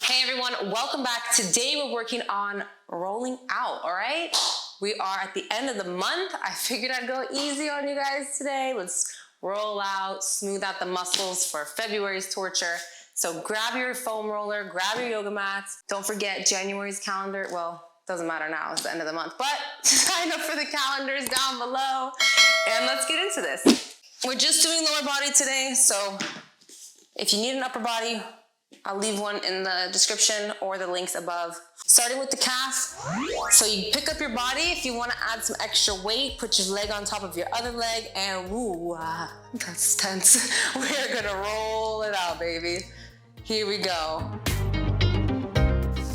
Hey everyone, welcome back. Today we're working on rolling out, all right? We are at the end of the month. I figured I'd go easy on you guys today. Let's roll out, smooth out the muscles for February's torture. So grab your foam roller, grab your yoga mats. Don't forget January's calendar. Well, doesn't matter now, it's the end of the month, but sign up for the calendars down below and let's get into this. We're just doing lower body today, so if you need an upper body, I'll leave one in the description or the links above. Starting with the calf. So you pick up your body. If you want to add some extra weight, put your leg on top of your other leg and woo, that's tense. We're gonna roll it out, baby. Here we go.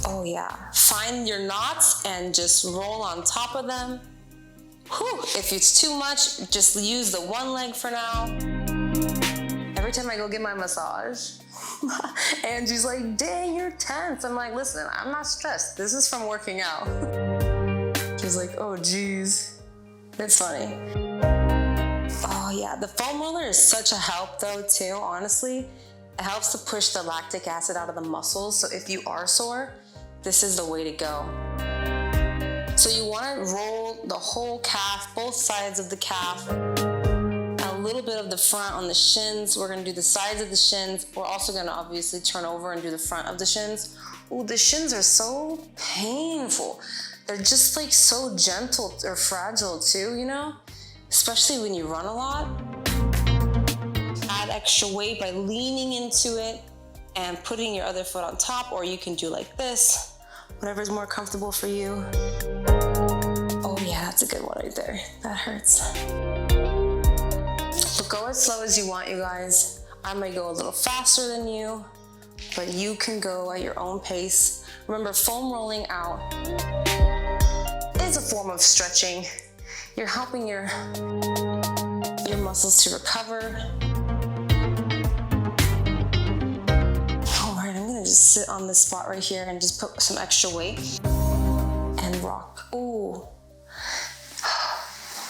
Oh yeah. Find your knots and just roll on top of them. Whew. If it's too much, just use the one leg for now. Every time I go get my massage, Angie's like, dang, you're tense. I'm like, listen, I'm not stressed. This is from working out. She's like, oh geez, it's funny. Oh yeah, the foam roller is such a help though too, honestly. It helps to push the lactic acid out of the muscles. So if you are sore, this is the way to go. So you wanna roll the whole calf, both sides of the calf, a little bit of the front on the shins. We're gonna do the sides of the shins. We're also gonna obviously turn over and do the front of the shins. Ooh, the shins are so painful. They're just like so gentle or fragile too, you know? Especially when you run a lot. Add extra weight by leaning into it and putting your other foot on top, or you can do like this, whatever's more comfortable for you. Oh yeah, that's a good one right there. That hurts. But go as slow as you want, you guys. I might go a little faster than you, but you can go at your own pace. Remember, foam rolling out is a form of stretching. You're helping your muscles to recover. All right, I'm gonna just sit on this spot right here and just put some extra weight and rock. Ooh,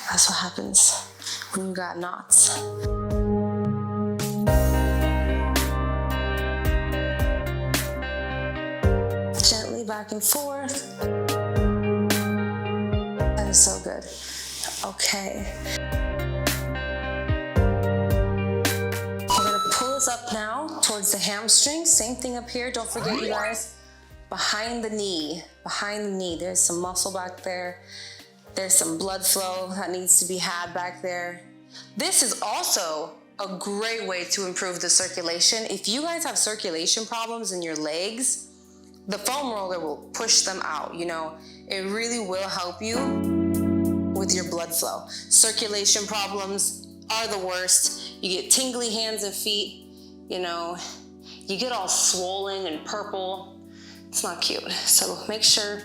that's what happens when you got knots. Gently back and forth. That is so good. Okay. We're gonna pull us up now towards the hamstring. Same thing up here. Don't forget, you guys, behind the knee, there's some muscle back there. There's some blood flow that needs to be had back there. This is also a great way to improve the circulation. If you guys have circulation problems in your legs, the foam roller will push them out, you know. It really will help you with your blood flow. Circulation problems are the worst. You get tingly hands and feet, you know. You get all swollen and purple. It's not cute. So make sure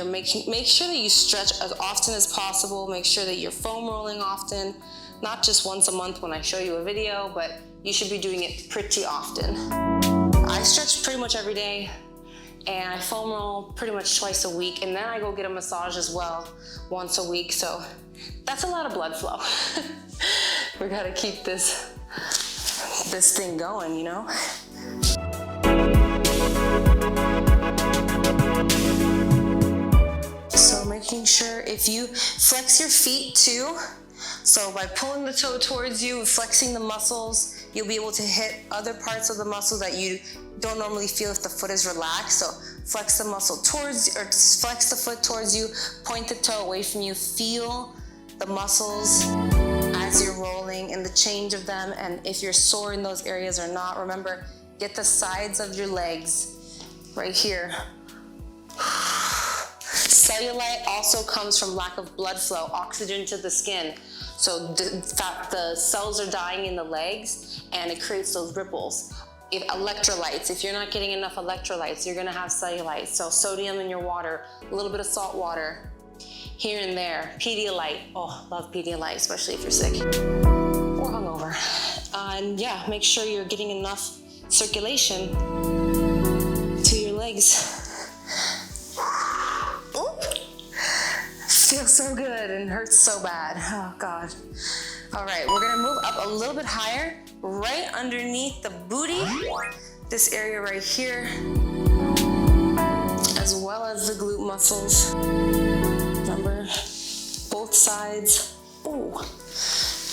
make sure that you stretch as often as possible. Make sure that you're foam rolling often, not just once a month when I show you a video, but you should be doing it pretty often. I stretch pretty much every day and I foam roll pretty much twice a week, and then I go get a massage as well once a week. So that's a lot of blood flow. We gotta keep this thing going, you know? Making sure if you flex your feet too, so by pulling the toe towards you, flexing the muscles, you'll be able to hit other parts of the muscle that you don't normally feel if the foot is relaxed. So flex the muscle towards, or flex the foot towards you, point the toe away from you, feel the muscles as you're rolling and the change of them. And if you're sore in those areas or not, remember, get the sides of your legs right here. Cellulite also comes from lack of blood flow, oxygen to the skin. So the cells are dying in the legs and it creates those ripples. Electrolytes, if you're not getting enough electrolytes, you're gonna have cellulite. So sodium in your water, a little bit of salt water, here and there. Pedialyte, oh, love Pedialyte, especially if you're sick or hungover. And yeah, make sure you're getting enough circulation to your legs. Feels so good and hurts so bad. Oh God. All right, we're gonna move up a little bit higher, right underneath the booty. This area right here. muscles. Remember, both sides. Ooh,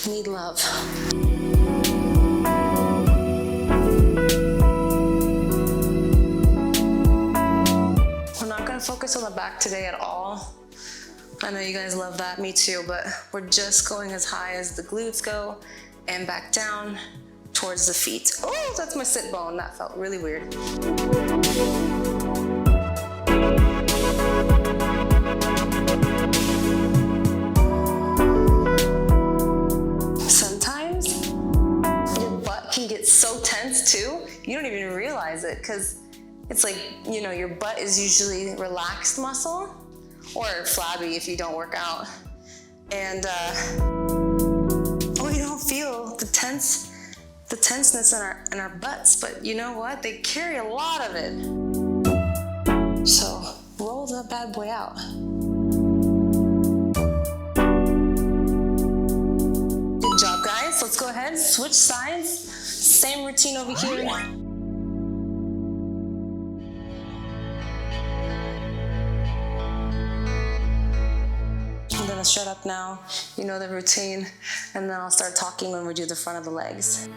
need love. We're not gonna focus on the back today at all. I know you guys love that, me too, but we're just going as high as the glutes go and back down towards the feet. Oh, that's my sit bone. That felt really weird. Sometimes your butt can get so tense too, you don't even realize it, because it's like, you know, your butt is usually relaxed muscle, or flabby if you don't work out. And we don't feel the tenseness in our butts, but you know what? They carry a lot of it. So roll that bad boy out. Good job, guys. Let's go ahead, switch sides. Same routine over here. I'm gonna shut up now, you know the routine, and then I'll start talking when we do the front of the legs.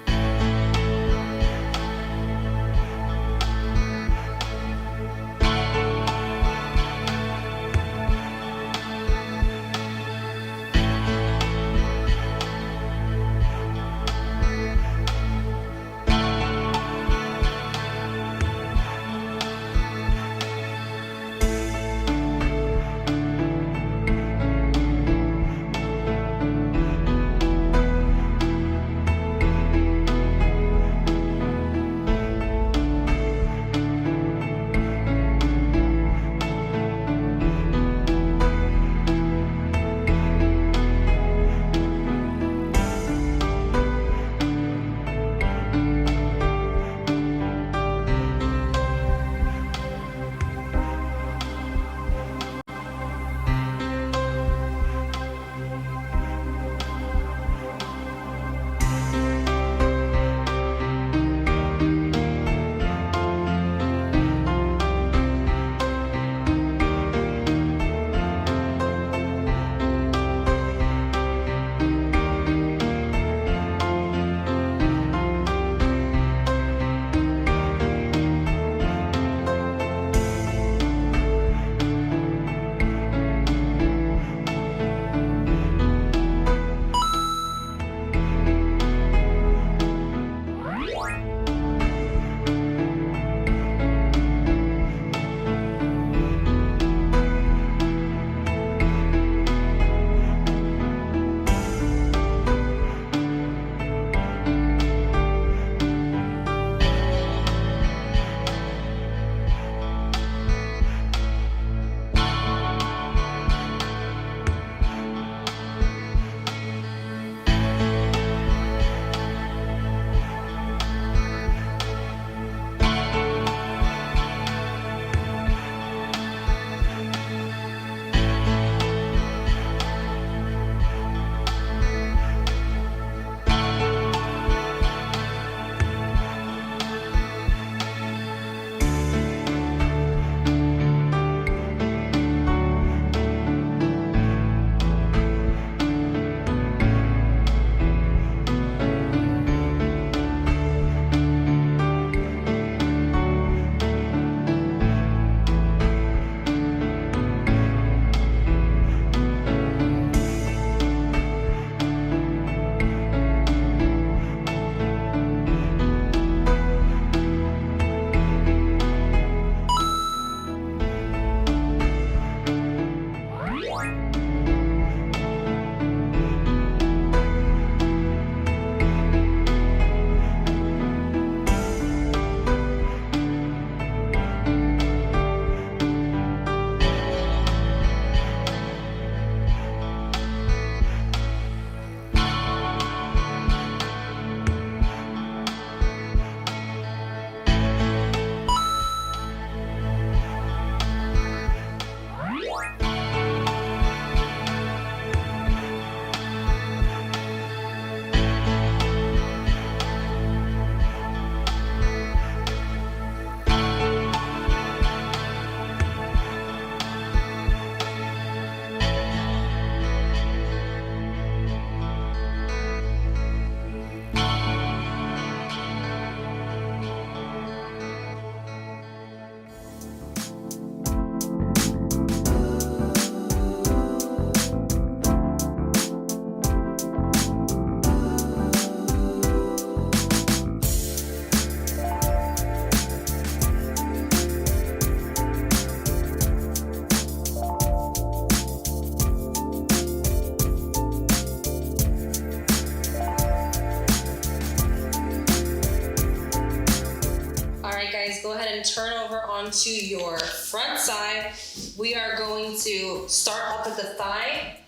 onto your front side. We are going to start up at the thigh,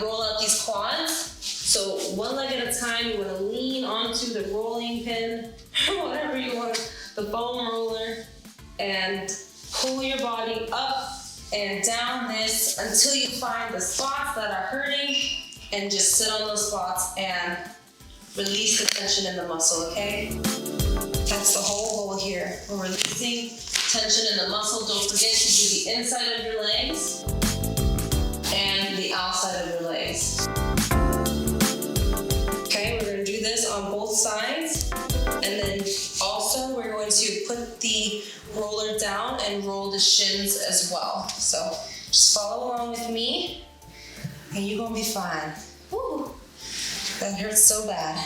roll out these quads. So one leg at a time, you wanna lean onto the rolling pin, whatever you want, the foam roller, and pull your body up and down this until you find the spots that are hurting, and just sit on those spots and release the tension in the muscle, okay? That's the whole goal here. We're releasing tension in the muscle. Don't forget to do the inside of your legs and the outside of your legs. Okay, we're gonna do this on both sides. And then also we're going to put the roller down and roll the shins as well. So just follow along with me and you're gonna be fine. Woo, that hurts so bad.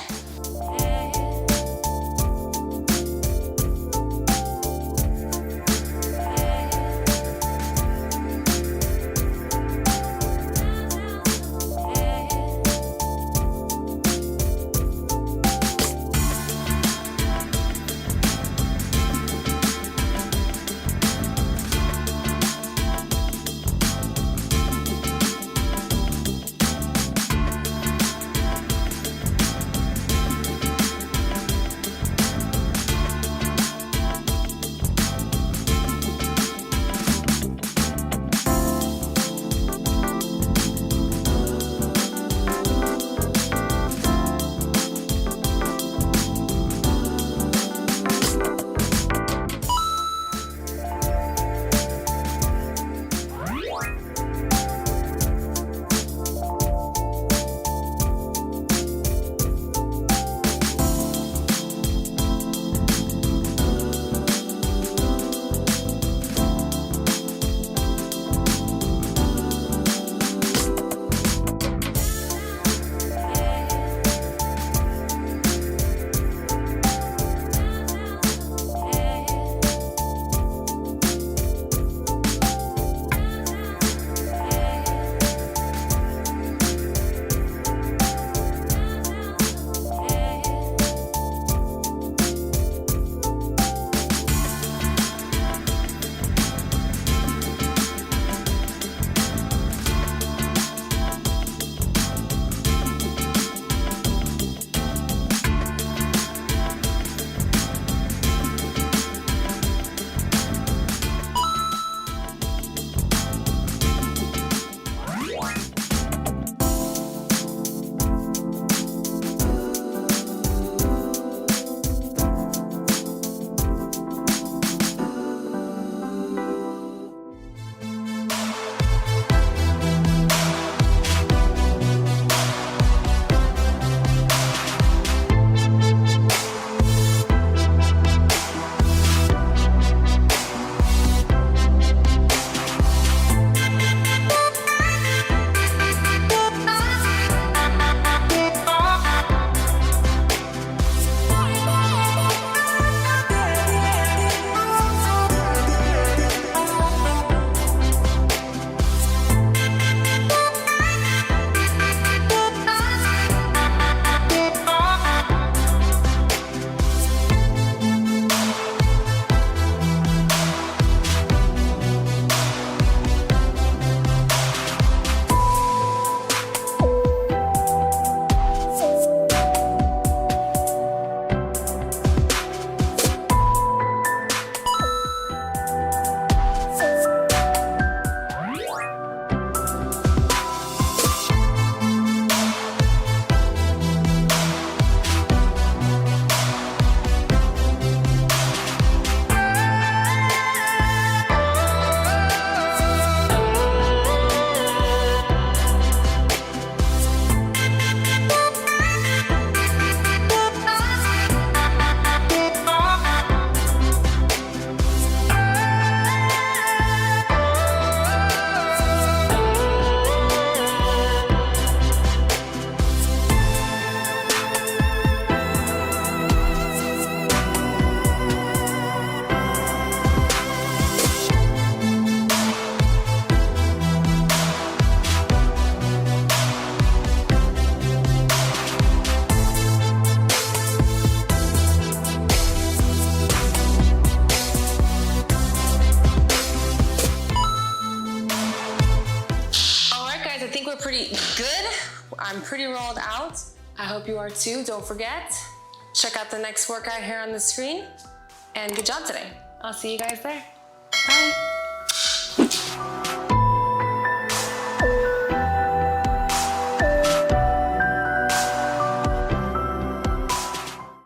pretty good. I'm pretty rolled out. I hope you are too. Don't forget, check out the next workout here on the screen. And good job today. I'll see you guys there. Bye.